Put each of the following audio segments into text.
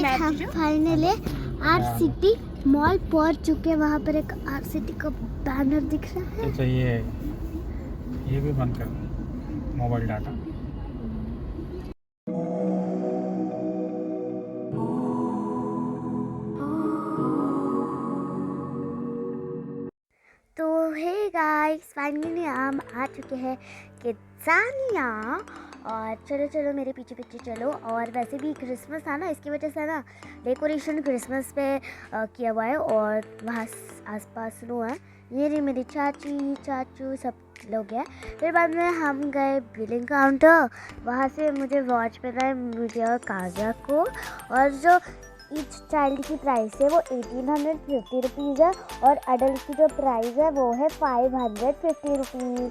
Guys हम finally art city mall पहुंच चुके हैं। वहाँ पर एक आर्ट सिटी का बैनर दिख रहा है। तो ये भी बंद कर मोबाइल डाटा। तो हे गाइस फाइनली हम आ चुके हैं किड्ज़ानिया। और चलो चलो मेरे पीछे पीछे चलो। और वैसे भी क्रिसमस था ना, इसकी वजह से ना डेकोरेशन क्रिसमस पे किया हुआ है। और वहाँ आसपास लोग हैं, ये रही मेरी चाची चाचू सब लोग हैं। फिर बाद में हम गए बिलिंग काउंटर, वहाँ से मुझे वॉच मिला है मुझे और काजा को। और जो ईच चाइल्ड की प्राइस है वो 1850 रुपीज़ है और अडल्ट की जो प्राइस है वो है 550 रुपीज़।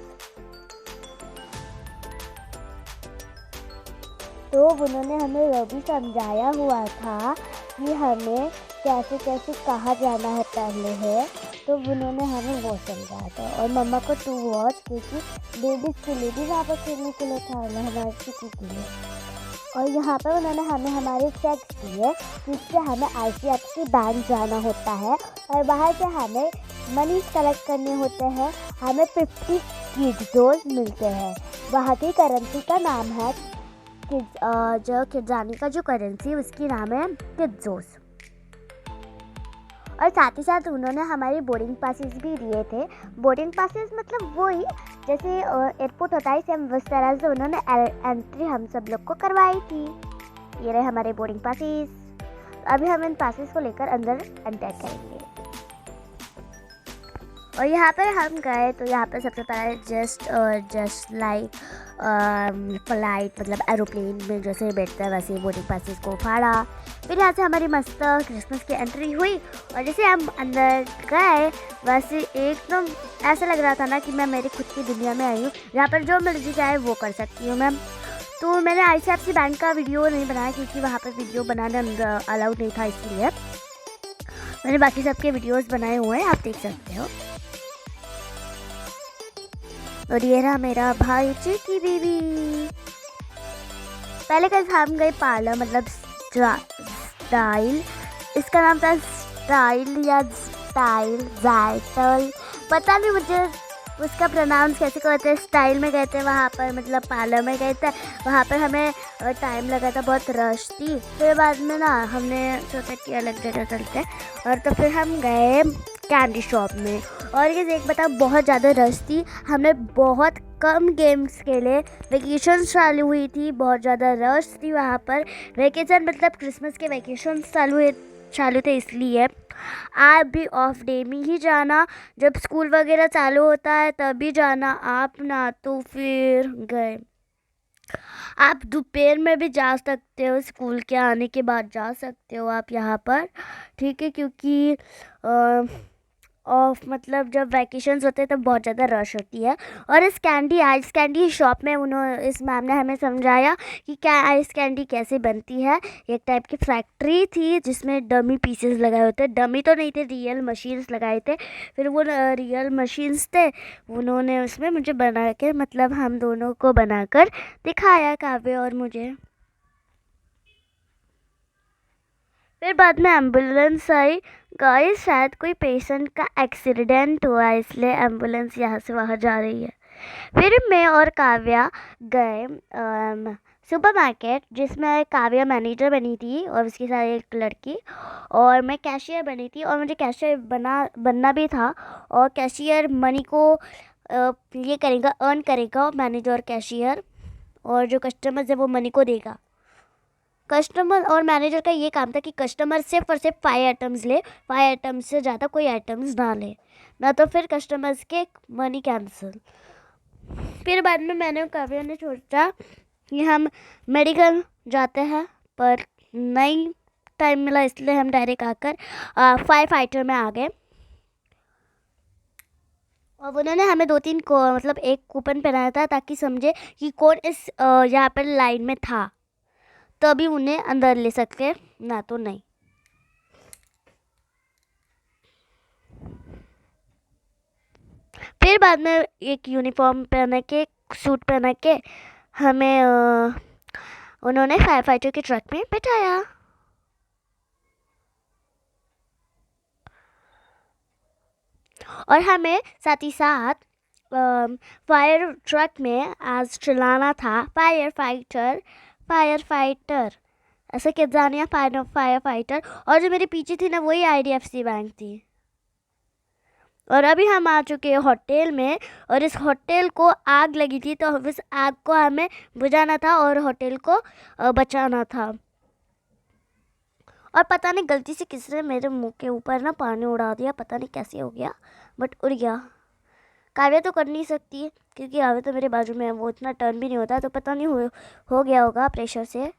तो उन्होंने हमें यह भी समझाया हुआ था कि हमें कैसे कैसे कहाँ जाना है पहले है, तो उन्होंने हमें वो समझाया था। और मम्मा को 2 वॉच, क्योंकि लेडीज़ के लिए भी वहाँ पर खेलने के लिए था हमारे किसी के लिए। और यहाँ पर उन्होंने हमें हमारे चेक्स दिए, जिससे हमें ICICI बैंक जाना होता है और वहाँ से हमें मनी कलेक्ट करने होते हैं। हमें 50 किड्ज़ोस मिलते हैं। वहाँ की करेंसी का नाम है जो किड्ज़ानी का जो करेंसी उसकी नाम है किड्ज़ोस। और साथ ही साथ उन्होंने हमारी बोर्डिंग पासेस भी दिए थे। बोर्डिंग पासेस मतलब वही जैसे एयरपोर्ट होता है, सेम उस तरह से उन्होंने एंट्री हम सब लोग को करवाई थी। ये रहे हमारे बोर्डिंग पासेस। अभी हम इन पासेस को लेकर अंदर एंटर करेंगे। और यहाँ पर हम गए तो यहाँ पर सबसे पहले जस्ट लाइक फ्लाइट मतलब एरोप्लेन में जैसे बैठता है वैसे बोर्डिंग पासेस को फाड़ा। फिर यहाँ से हमारी मस्त क्रिसमस की एंट्री हुई। और जैसे हम अंदर गए वैसे एकदम ऐसा लग रहा था ना कि मैं मेरी खुद की दुनिया में आई हूँ, यहाँ पर जो मर्जी चाहे वो कर सकती हूँ मैं। तो मैंने ICICI बैंक का वीडियो नहीं बनाया क्योंकि वहाँ पर वीडियो बनाना अलाउड नहीं था, इसलिए मैंने बाकी सबके वीडियोस बनाए हुए हैं, आप देख सकते हो। और ये रहा मेरा भाई की बेबी। पहले कल हम गए पार्लर मतलब स्टाइल, इसका नाम था स्टाइल या स्टाइल जाइटल, पता नहीं मुझे उसका प्रोनाउंस कैसे कहते हैं। स्टाइल में गए थे वहाँ पर, मतलब पार्लर में गए थे। वहाँ पर हमें टाइम लगा था, बहुत रश थी। फिर बाद में ना हमने सोचा कि अलग जगह चलते और तो फिर हम गए कैंडी शॉप में। और ये देख बता बहुत ज़्यादा रश थी, हमने बहुत कम गेम्स खेले। वेकेशन चालू हुई थी, बहुत ज़्यादा रश थी वहाँ पर। वेकेशन मतलब क्रिसमस के वेकेशन चालू थे, इसलिए आप भी ऑफ डे में ही जाना, जब स्कूल वगैरह चालू होता है तभी जाना आप ना। तो फिर गए। आप दोपहर में भी जा सकते हो, स्कूल के आने के बाद जा सकते हो आप यहाँ पर, ठीक है, क्योंकि ऑफ मतलब जब वैकेशंस होते हैं तब बहुत ज़्यादा रश होती है। और इस आइस कैंडी शॉप में इस मैम ने हमें समझाया कि क्या आइस कैंडी कैसे बनती है। एक टाइप की फैक्ट्री थी जिसमें डमी पीसेस लगाए होते, डमी तो नहीं थे, रियल मशीन्स लगाए थे। फिर वो रियल मशीन्स थे, उन्होंने उसमें मुझे बना के मतलब हम दोनों को बनाकर दिखाया, काव्य और मुझे। फिर बाद में एम्बुलेंस आई। गाइस शायद कोई पेशेंट का एक्सीडेंट हुआ है, इसलिए एम्बुलेंस यहाँ से वहाँ जा रही है। फिर मैं और काव्या गए सुपरमार्केट, जिसमें काव्या मैनेजर बनी थी और उसके साथ एक लड़की, और मैं कैशियर बनी थी। और मुझे कैशियर बनना भी था। और कैशियर मनी को ये करेगा, अर्न करेगा मैनेजर और कैशियर, और जो कस्टमर्स है वो मनी को देगा। कस्टमर और मैनेजर का ये काम था कि कस्टमर सिर्फ और सिर्फ 5 आइटम्स ले, 5 आइटम्स से ज़्यादा कोई आइटम्स ना ले, ना तो फिर कस्टमर्स के मनी कैंसिल। फिर बाद में मैंने काव्या ने सोचा कि हम मेडिकल जाते हैं, पर नहीं टाइम मिला, इसलिए हम डायरेक्ट आकर 5 फाइटर में आ गए। और उन्होंने हमें 2-3 को मतलब एक कूपन पहनाया था ताकि समझे कि कौन इस यहाँ पर लाइन में था, तभी उन्हें अंदर ले सकते, ना तो नहीं। फिर बाद में एक यूनिफॉर्म पहन के, सूट पहन के हमें उन्होंने फायर फाइटर के ट्रक में बैठाया। और हमें साथ ही साथ फायर ट्रक में आज चलाना था फायर फाइटर, ऐसा क्या जानिए, फायर फाइटर। और जो मेरे पीछे थी ना वही IDFC बैंक थी। और अभी हम आ चुके हैं होटल में, और इस होटल को आग लगी थी, तो इस आग को हमें बुझाना था और होटल को बचाना था। और पता नहीं गलती से किसने मेरे मुंह के ऊपर ना पानी उड़ा दिया, पता नहीं कैसे हो गया, बट उड़ गया। काव्या तो कर नहीं सकती क्योंकि काव्या तो मेरे बाजू में है, वो इतना टर्न भी नहीं होता, तो पता नहीं हो गया होगा प्रेशर से।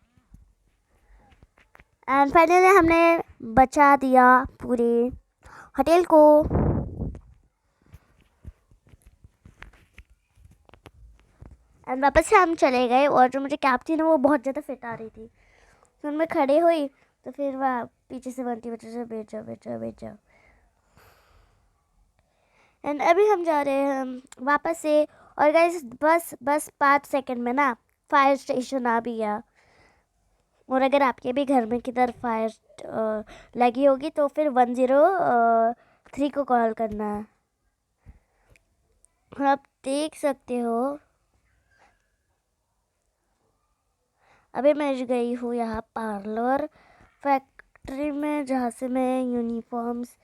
एंड फाइनली हमने बचा दिया पूरे होटल को। एंड वापस से हम चले गए, और जो मुझे कैब थी ना वो बहुत ज़्यादा फिट आ रही थी, फिर मैं खड़े हुई तो फिर वह पीछे से बनती बच्चे से बैठ जाओ बैठ जाओ बैठ जाओ। एंड अभी हम जा रहे हैं वापस से। और गाइस बस 5 सेकंड में ना फायर स्टेशन आ भी गया। और अगर आपके भी घर में किधर फायर लगी होगी तो फिर 103 को कॉल करना है। आप देख सकते हो अभी मैं गई हूँ यहाँ पार्लर फैक्ट्री में, जहाँ से मैं यूनिफॉर्म्स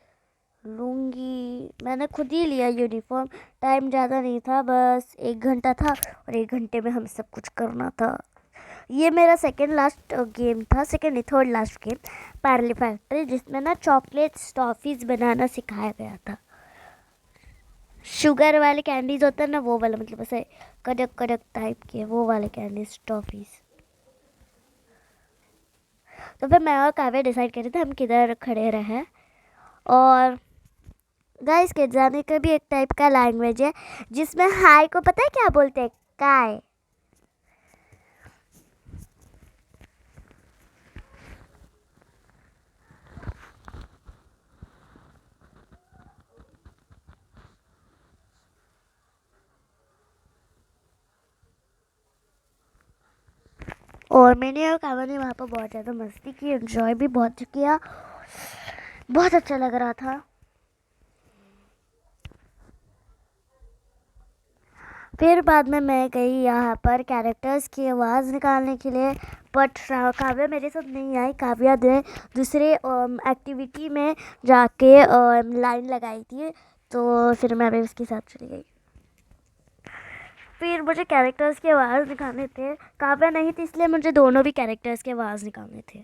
लूँगी। मैंने खुद ही लिया यूनिफॉर्म, टाइम ज़्यादा नहीं था, बस 1 घंटा था, और 1 घंटे में हम सब कुछ करना था। ये मेरा सेकंड लास्ट गेम था, सेकंड नहीं third last game Parle factory, जिसमें ना चॉकलेट्स टॉफ़ीज़ बनाना सिखाया गया था। शुगर वाले कैंडीज़ होते हैं ना वो वाला, मतलब ऐसे कड़क कड़क टाइप के वो वाले कैंडीज़ टॉफ़ीज़। तो फिर मैं और काव्या डिसाइड कर रहे थे हम किधर खड़े रहे। और गाइस के जाने का भी एक टाइप का लैंग्वेज है जिसमें हाय को पता है क्या बोलते हैं, काय। और मैंने और काव्या ने वहाँ पर बहुत ज़्यादा मस्ती की, एंजॉय भी बहुत किया, बहुत अच्छा लग रहा था। फिर बाद में मैं गई यहाँ पर कैरेक्टर्स की आवाज़ निकालने के लिए, बट काव्या मेरे साथ नहीं आई। काव्या ने दूसरे एक्टिविटी में जाके लाइन लगाई थी, तो फिर मैं भी उसके साथ चली गई। फिर मुझे कैरेक्टर्स की आवाज़ निकालने थे, काव्या नहीं थी इसलिए मुझे दोनों भी कैरेक्टर्स की आवाज़ निकालने थे।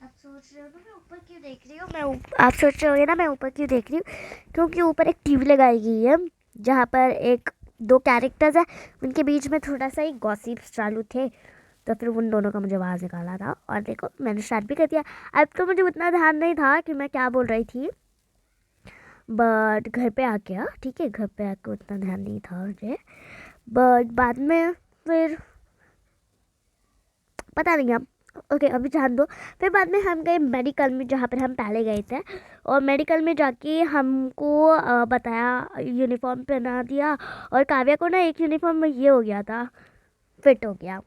आप सोच रहे हो ना मैं ऊपर क्यों देख रही हूँ, आप सोच रहे होगे ना मैं ऊपर क्यों देख रही हूँ, क्योंकि ऊपर एक टीवी लगाई गई है जहाँ पर एक दो कैरेक्टर्स है, उनके बीच में थोड़ा सा ही गॉसिप्स चालू थे, तो फिर उन दोनों का मुझे आवाज़ निकाला था। और देखो मैंने स्टार्ट भी कर दिया। अब तो मुझे उतना ध्यान नहीं था कि मैं क्या बोल रही थी, बट घर पे आ गया, ठीक है, घर पे आके उतना ध्यान नहीं था मुझे, बट बाद में फिर पता नहीं अब। ओके अभी जान दो। फिर बाद में हम गए मेडिकल में जहाँ पर हम पहले गए थे, और मेडिकल में जाके हमको बताया, यूनिफॉर्म पहना दिया, और काव्या को ना एक यूनिफॉर्म में ये हो गया था, फिट हो गया,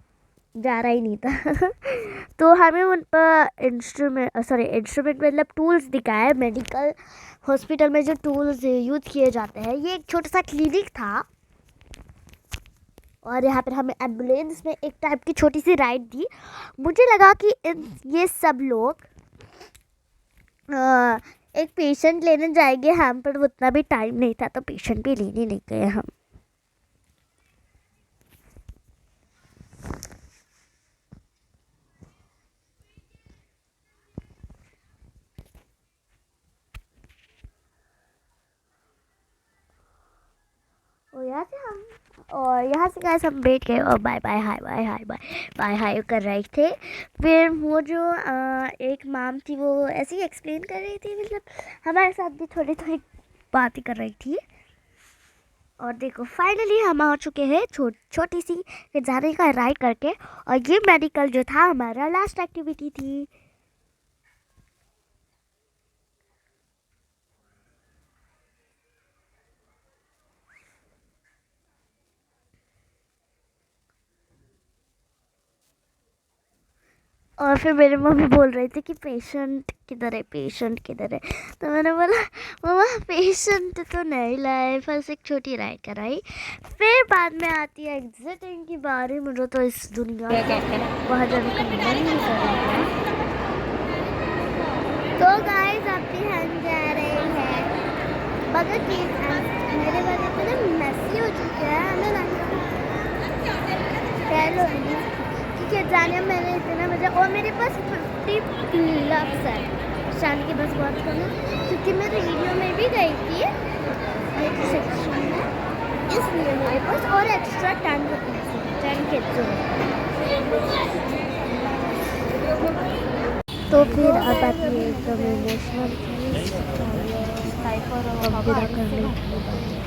जा रहा ही नहीं था तो हमें उन पर इंस्ट्रूमेंट मतलब टूल्स दिखाए। मेडिकल हॉस्पिटल में जो टूल्स यूज़ किए जाते हैं, ये एक छोटा सा क्लिनिक था, और यहाँ पर हमें एम्बुलेंस में एक टाइप की छोटी सी राइड दी। मुझे लगा कि ये सब लोग एक पेशेंट लेने जाएंगे हम, पर उतना भी टाइम नहीं था तो पेशेंट भी लेने नहीं गए हम। और यहाँ से गाइस हम बैठ गए और bye bye hi bye hi bye bye hi कर रहे थे। फिर वो जो एक मैम थी वो ऐसे ही एक्सप्लेन कर रही थी, मतलब हमारे साथ भी थोड़ी थोड़ी बातें कर रही थी। और देखो फाइनली हम आ चुके हैं छोटी सी जाने का राइड करके, और ये मेडिकल जो था हमारा लास्ट एक्टिविटी थी। और फिर मेरी मम्मी बोल रही थी कि पेशेंट किधर है, पेशेंट किधर है। तो मैंने बोला मम्मा पेशेंट तो नहीं लाए, बस एक छोटी राइड कराई। फिर बाद में आती है एग्जिटिंग की बारी। मुझे तो इस दुनिया से बाहर जाने का मन ही नहीं कर रहा है। तो गाइस अब भी हम जा रहे हैं, मगर मेरे वाले तो ना मैसी हो चुके हैं ना कह लो, क्योंकि जाने मैंने इतना मजा, और मेरे पास 50 लफ्स है शान की बस बात करना, क्योंकि मैं रेडियो में भी गई थी एक सेक्शन में, इसलिए मेरे पास और एक्स्ट्रा 10 किड्स तो फिर अब आती है एकदम इमोशनल चीज़, करने की